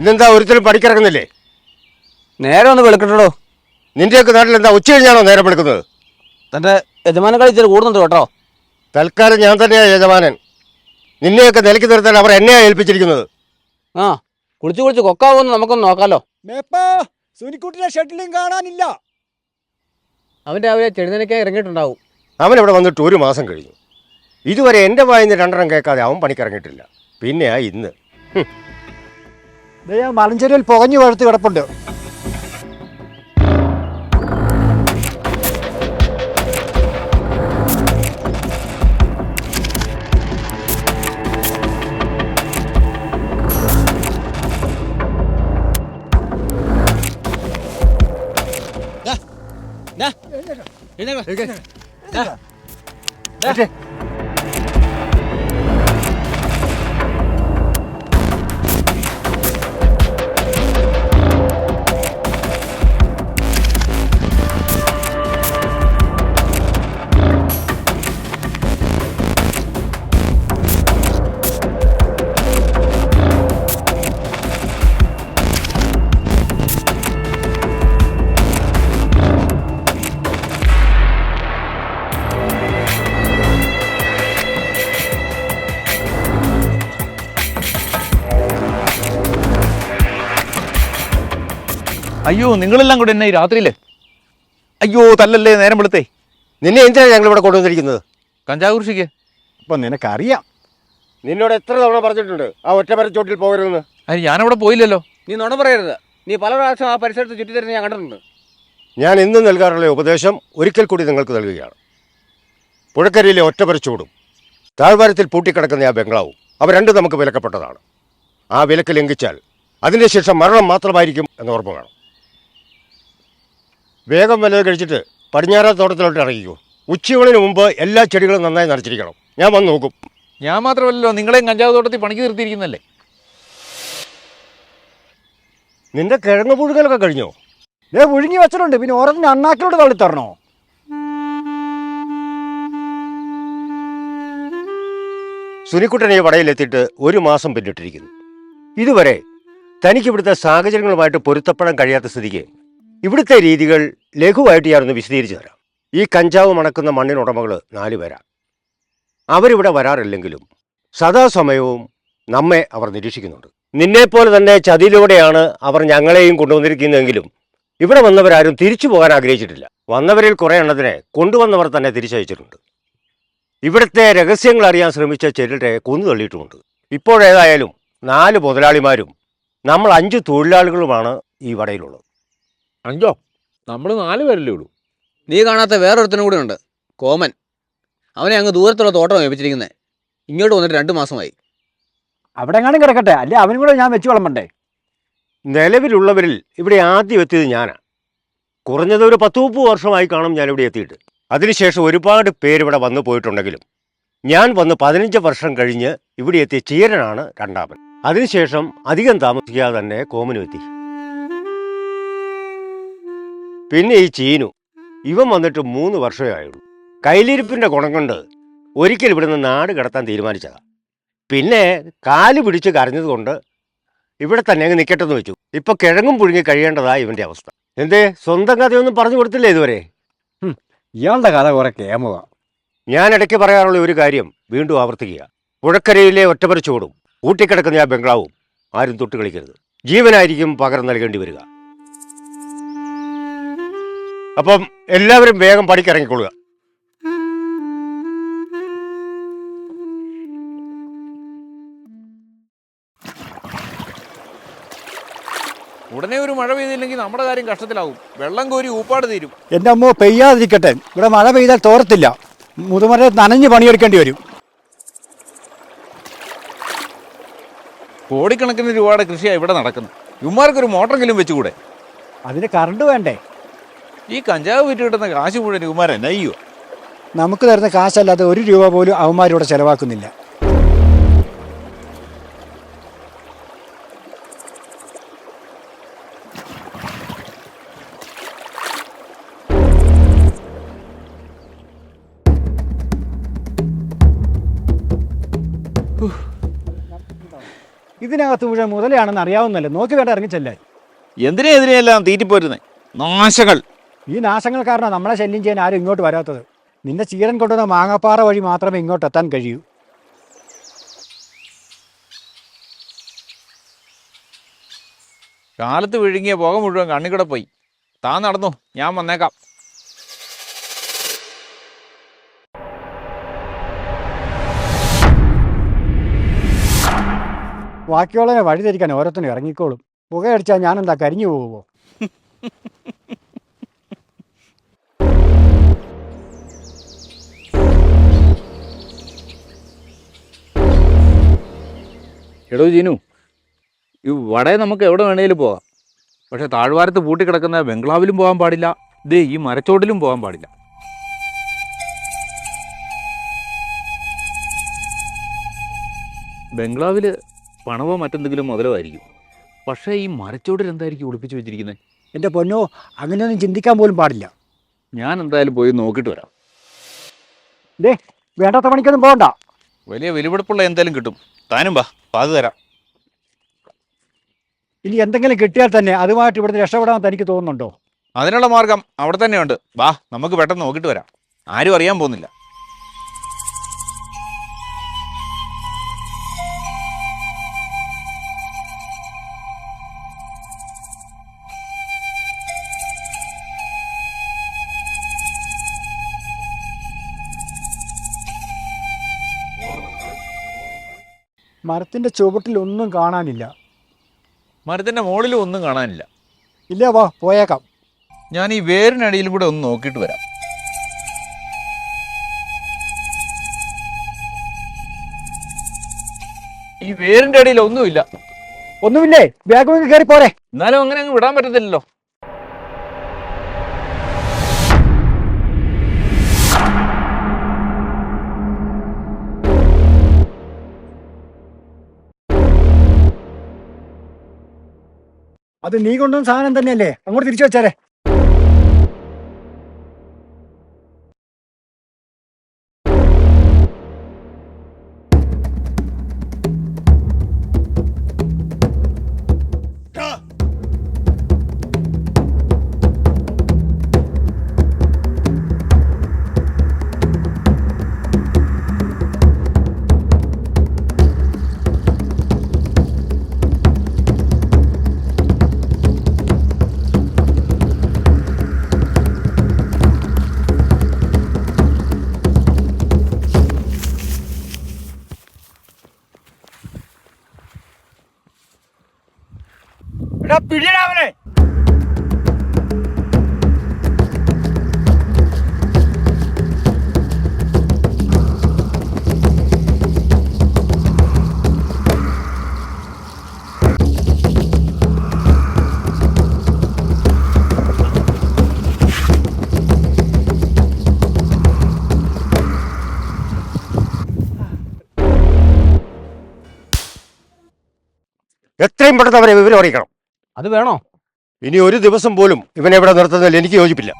ഇന്നെന്താ ഒരുത്തരും പണിക്കിറങ്ങുന്നില്ലേ? നേരെ ഒന്ന് വെളുക്കട്ടോ. നിന്റെയൊക്കെ നാട്ടിൽ എന്താ ഉച്ച കഴിഞ്ഞാണോ നേരം വെളുക്കുന്നത്? തന്റെ യജമാനെ കളിച്ചാൽ കൂടുന്നുണ്ട് കേട്ടോ. തൽക്കാലം ഞാൻ തന്നെയാണ് യജമാനൻ. നിന്നെയൊക്കെ നിലയ്ക്ക് നിർത്താൻ അവർ എന്നെയാണ് ഏൽപ്പിച്ചിരിക്കുന്നത്. ആ കുളിച്ച് കുളിച്ച് കൊക്കാവോന്ന് നമുക്കൊന്ന് നോക്കാലോ. സുനിക്കുട്ടിനെ ഷട്ടിലും കാണാനില്ല. അവൻ രാവിലെ ചെഴുന്നനയ്ക്കാൻ ഇറങ്ങിയിട്ടുണ്ടാവും. അവൻ ഇവിടെ വന്നിട്ട് 1 മാസം കഴിഞ്ഞു. ഇതുവരെ എൻ്റെ വായിന്ന് 2 കേൾക്കാതെ അവൻ പണിക്കിറങ്ങിയിട്ടില്ല. പിന്നെയാ ഇന്ന്. മലഞ്ചെരുവിൽ പുകഞ്ഞു വഴുത്ത് കിടപ്പുണ്ട്. അയ്യോ, നിങ്ങളെല്ലാം കൂടെ എന്നെ ഈ രാത്രിയില്? അയ്യോ, തല്ലല്ലേ, നേരം വെളുത്തേ. നിന്നെ എന്തിനാണ് ഞങ്ങൾ ഇവിടെ കൊണ്ടുവന്നിരിക്കുന്നത്? കഞ്ചാവ് കൃഷിക്ക്. അപ്പം നിനക്കറിയാം. നിന്നോട് എത്ര തവണ പറഞ്ഞിട്ടുണ്ട് ആ ഒറ്റമരച്ചോട്ടിൽ പോകരുതെന്ന്? അതിന് ഞാനവിടെ പോയില്ലല്ലോ. നീ നുണ പറയരുത്. നീ പല പ്രാവശ്യം ആ പരിസരത്ത് ചുറ്റിത്തരുന്ന ഞാൻ കണ്ടിട്ടുണ്ട്. ഞാൻ എന്നും നൽകാറുള്ള ഉപദേശം ഒരിക്കൽ കൂടി നിങ്ങൾക്ക് നൽകുകയാണ്. പുഴക്കരയിലെ ഒറ്റമരച്ചോടും താഴ്വാരത്തിൽ പൂട്ടിക്കിടക്കുന്ന ആ ബംഗ്ലാവും അവ രണ്ടും നമുക്ക് വിലക്കപ്പെട്ടതാണ്. ആ വിലക്ക് ലംഘിച്ചാൽ അതിൻ്റെ ശേഷം മരണം മാത്രമായിരിക്കും എന്ന് ഓർമ്മ വേണം. വേഗം വല്ലത് കഴിച്ചിട്ട് പടിഞ്ഞാറ തോട്ടത്തിലോട്ട് ഇറങ്ങിക്കൂ. ഉച്ചയൂണിന് മുമ്പ് എല്ലാ ചെടികളും നന്നായി നനച്ചിരിക്കണം. ഞാൻ വന്ന് നോക്കും. ഞാൻ മാത്രമല്ലല്ലോ, നിങ്ങളെയും കഞ്ചാവ് തോട്ടത്തിൽ പണിക്ക് നിർത്തിയിരിക്കുന്നല്ലേ. നിന്റെ കിഴങ്ങ് പുഴുങ്ങലൊക്കെ കഴിഞ്ഞോ? പുഴുങ്ങി വെച്ചിട്ടുണ്ട്. പിന്നെ ഓരോന്നിന് അണ്ണാക്കിലോട്ട് തള്ളിത്തരണോ? സുനിക്കുട്ടനെ വടയിലെത്തിയിട്ട് 1 മാസം പിന്നിട്ടിരിക്കുന്നു. ഇതുവരെ തനിക്ക് ഇവിടുത്തെ സാഹചര്യങ്ങളുമായിട്ട് പൊരുത്തപ്പെടാൻ കഴിയാത്ത സ്ഥിതിക്ക് ഇവിടുത്തെ രീതികൾ ലഘുവായിട്ട് ഞാനൊന്ന് വിശദീകരിച്ചു തരാം. ഈ കഞ്ചാവ് മണക്കുന്ന മണ്ണിനുടമകൾ 4 പേരാണ്. അവരിവിടെ വരാറില്ലെങ്കിലും സദാസമയവും നമ്മെ അവർ നിരീക്ഷിക്കുന്നുണ്ട്. നിന്നെപ്പോലെ തന്നെ ചതിയിലൂടെയാണ് അവർ ഞങ്ങളെയും കൊണ്ടുവന്നിരിക്കുന്നതെങ്കിലും ഇവിടെ വന്നവരാരും തിരിച്ചു പോകാൻ ആഗ്രഹിച്ചിട്ടില്ല. വന്നവരിൽ കുറേ എണ്ണത്തിനെ കൊണ്ടുവന്നവർ തന്നെ തിരിച്ചയച്ചിട്ടുണ്ട്. ഇവിടുത്തെ രഹസ്യങ്ങൾ അറിയാൻ ശ്രമിച്ച ചിലരെ കൊന്നു തള്ളിയിട്ടുമുണ്ട്. ഇപ്പോഴേതായാലും 4 മുതലാളിമാരും നമ്മൾ 5 തൊഴിലാളികളുമാണ് ഈ വടയിലുള്ളത്. 5? നമ്മൾ 4 പേരല്ലേ ഉള്ളൂ. നീ കാണാത്ത വേറൊരുത്തനും കൂടെ ഉണ്ട്, കോമൻ. അവനെ അങ്ങ് ദൂരത്തുള്ള തോട്ടം ഏൽപ്പിച്ചിരിക്കുന്നത്. ഇങ്ങോട്ട് വന്നിട്ട് 2 മാസമായി. അവിടെ എങ്ങാനും കിടക്കട്ടെ, അല്ലേ അവനും കൂടെ ഞാൻ വെച്ച് വിളമ്പണ്ടേ? നിലവിലുള്ളവരിൽ ഇവിടെ ആദ്യം എത്തിയത് ഞാനാണ്. കുറഞ്ഞത് ഒരു 10-30 വർഷമായി കാണും ഞാനിവിടെ എത്തിയിട്ട്. അതിനുശേഷം ഒരുപാട് പേരിവിടെ വന്നു പോയിട്ടുണ്ടെങ്കിലും ഞാൻ വന്ന് 15 വർഷം കഴിഞ്ഞ് ഇവിടെ എത്തിയ ചീരനാണ് രണ്ടാമൻ. അതിനുശേഷം അധികം താമസിക്കാതെ തന്നെ കോമനും എത്തി. പിന്നെ ഈ ചീനു, ഇവൻ വന്നിട്ട് 3 വർഷമേ ആയുള്ളൂ. കയ്യിലിരിപ്പിൻ്റെ ഗുണം കൊണ്ട് ഒരിക്കൽ ഇവിടുന്ന് നാട് കടത്താൻ തീരുമാനിച്ചതാണ്. പിന്നെ കാല് പിടിച്ച് കരഞ്ഞത് കൊണ്ട് ഇവിടെ തന്നെ അങ്ങ് നിൽക്കട്ടെന്ന് വെച്ചു. ഇപ്പൊ കിഴങ്ങും പുഴുങ്ങി കഴിയേണ്ടതാ ഇവന്റെ അവസ്ഥ. എന്തേ, സ്വന്തം കഥയൊന്നും പറഞ്ഞു കൊടുത്തില്ലേ ഇതുവരെ? ഇയാളുടെ കഥ കുറെ കേമക. ഞാൻ ഇടയ്ക്ക് പറയാറുള്ള ഒരു കാര്യം വീണ്ടും ആവർത്തിക്കുക. പുഴക്കരയിലെ ഒറ്റമരച്ചോടും ഊട്ടിക്കിടക്കുന്ന ആ ബംഗ്ലാവും ആരും തൊട്ട് കളിക്കരുത്. ജീവനായിരിക്കും പകരം നൽകേണ്ടി വരിക. അപ്പം എല്ലാവരും വേഗം പണിക്കിറങ്ങിക്കൊള്ളുക. ഉടനെ ഒരു മഴ പെയ്തില്ലെങ്കിൽ നമ്മുടെ കാര്യം കഷ്ടത്തിലാവും. വെള്ളം കോരി ഊപ്പാട് തീരും. എൻ്റെ അമ്മ പെയ്യാതിരിക്കട്ടെ. ഇവിടെ മഴ പെയ്താൽ തോരത്തില്ല. മുതുമര നനഞ്ഞ് പണിയെടുക്കേണ്ടി വരും. കോടിക്കണക്കിന് രൂപയുടെ കൃഷിയാണ് ഇവിടെ നടക്കുന്നത്. ഇവന്മാർക്കൊരു മോട്ടറെങ്കിലും വെച്ചുകൂടെ? അതിന് കറണ്ട് വേണ്ടേ? ഈ കഞ്ചാവ് വിറ്റ് കിട്ടുന്ന കാശ് മുഴുവൻ ഇവന്മാർ എന്നാ ചെയ്യോ? നമുക്ക് തരുന്ന കാശല്ലാതെ 1 രൂപ പോലും അവന്മാരിവിടെ ചെലവാക്കുന്നില്ല. ഇതിനകത്ത് മുഴുവൻ മുതലാണെന്ന് അറിയാവുന്നല്ലേ, നോക്കി വേണ്ട ഇറങ്ങിച്ചല്ലേ. എന്തിനാ എതിരെയെല്ലാം തീറ്റിപ്പോരുന്നേ നാശങ്ങൾ. ഈ നാശങ്ങൾ കാരണം നമ്മളെ ശല്യം ചെയ്യാൻ ആരും ഇങ്ങോട്ട് വരാത്തത്. നിന്റെ ചീരൻ കൊണ്ടുവന്ന മാങ്ങാപ്പാറ വഴി മാത്രമേ ഇങ്ങോട്ട് എത്താൻ കഴിയൂ. കാലത്ത് വിഴുങ്ങിയ പുക മുഴുവൻ കണ്ണിക്കൂടെ പോയി. താൻ നടന്നു, ഞാൻ വന്നേക്കാം. ബാക്കിയുള്ളവനെ വഴി തിരിക്കാൻ ഓരോരുത്തരും ഇറങ്ങിക്കോളും. പുകയടിച്ചാൽ ഞാനെന്താ കരിഞ്ഞു പോകുമോ? എടോ ജീനു, ഈ വടയെ നമുക്ക് എവിടെ വേണേലും പോകാം. പക്ഷെ താഴ്വാരത്ത് പൂട്ടിക്കിടക്കുന്ന ബംഗ്ലാവിലും പോകാൻ പാടില്ല, ദേ ഈ മരച്ചോട്ടിലും പോകാൻ പാടില്ല. ബംഗ്ലാവിൽ പണവോ മറ്റെന്തെങ്കിലും മുതലോ ആയിരിക്കും. പക്ഷേ ഈ മരച്ചോട്ടിൽ എന്തായിരിക്കും ഒളിപ്പിച്ച് വെച്ചിരിക്കുന്നത്? എൻ്റെ പൊന്നോ, അങ്ങനെയൊന്നും ചിന്തിക്കാൻ പോലും പാടില്ല. ഞാൻ എന്തായാലും പോയി നോക്കിയിട്ട് വരാം. ദേ, വേണ്ടാത്ത പണിക്കൊന്നും പോകണ്ട. വലിയ വിലപിടിപ്പുള്ള എന്തായാലും കിട്ടും. താനും വാ, പാത് തരാം. ഇനി എന്തെങ്കിലും കിട്ടിയാൽ തന്നെ അതുമായിട്ട് ഇവിടുന്ന് രക്ഷപ്പെടാൻ തനിക്ക് തോന്നുന്നുണ്ടോ? അതിനുള്ള മാർഗം അവിടെ തന്നെയുണ്ട്. വാ, നമുക്ക് പെട്ടെന്ന് നോക്കിയിട്ട് വരാം. ആരും അറിയാൻ പോകുന്നില്ല. മരത്തിൻ്റെ ചുവട്ടിൽ ഒന്നും കാണാനില്ല. മരത്തിൻ്റെ മുകളിലും ഒന്നും കാണാനില്ല. ഇല്ല, വാ പോയേക്കാം. ഞാൻ ഈ വേരിനടിയിലും കൂടെ ഒന്ന് നോക്കിയിട്ട് വരാം. ഈ വേരിന്റെ അടിയിൽ ഒന്നുമില്ല. ഒന്നുമില്ലേ? ബാഗ് കയറി പോരെ. എന്നാലും അങ്ങനെ അങ്ങ് വിടാൻ പറ്റത്തില്ലല്ലോ. അത് നീ കൊണ്ടുവന്ന സാധനം തന്നെയല്ലേ? അങ്ങോട്ട് തിരിച്ചു വെച്ചാലേ. പിടിയടാവനെ. എത്രയും പെട്ടെന്ന് അവരെ വിവരം അറിയിക്കണം. അത് വേണോ? ഇനി ഒരു ദിവസം പോലും ഇവനെ ഇവിടെ നിർത്തുന്നതിൽ എനിക്ക് യോജിപ്പില്ല.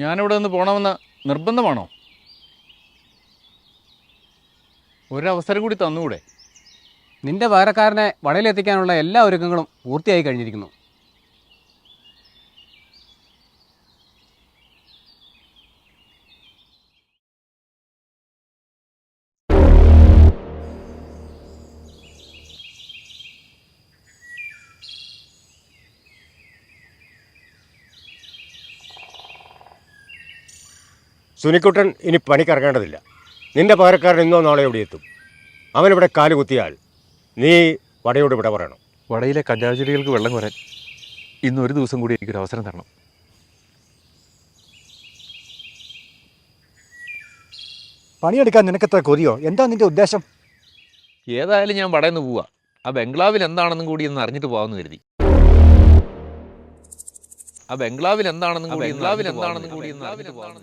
ഞാനിവിടെ നിന്ന് പോകണമെന്ന് നിർബന്ധമാണോ? ഒരവസരം കൂടി തന്നുകൂടെ? നിന്റെ പകരക്കാരനെ വടയിലെത്തിക്കാനുള്ള എല്ലാ ഒരുക്കങ്ങളും പൂർത്തിയായി കഴിഞ്ഞിരിക്കുന്നു. സുനിക്കുട്ടൻ ഇനി പണിക്കിറങ്ങേണ്ടതില്ല. നിന്റെ പകരക്കാരൻ ഇന്നോ നാളെ ഇവിടെ എത്തും. അവനിവിടെ കാലുകുത്തിയാൽ നീ വടയോട് ഇവിടെ പറയണം. വടയിലെ കഞ്ചാവ് ചെടികൾക്ക് വെള്ളം കോരാൻ ഇന്നൊരു ദിവസം കൂടി എനിക്കൊരു അവസരം തരണം. പണിയെടുക്കാൻ നിനക്കെത്ര കൊതിയോ? എന്താ നിന്റെ ഉദ്ദേശം? ഏതായാലും ഞാൻ വടയിൽ നിന്ന് പോവാ. ആ ബംഗ്ലാവിൽ എന്താണെന്നും കൂടി ഒന്ന് അറിഞ്ഞിട്ട് പോകാമെന്ന് കരുതി. ആ ബംഗ്ലാവിൽ എന്താണെന്നും കൂടി ഒന്ന് അറിഞ്ഞിട്ട് പോകാം.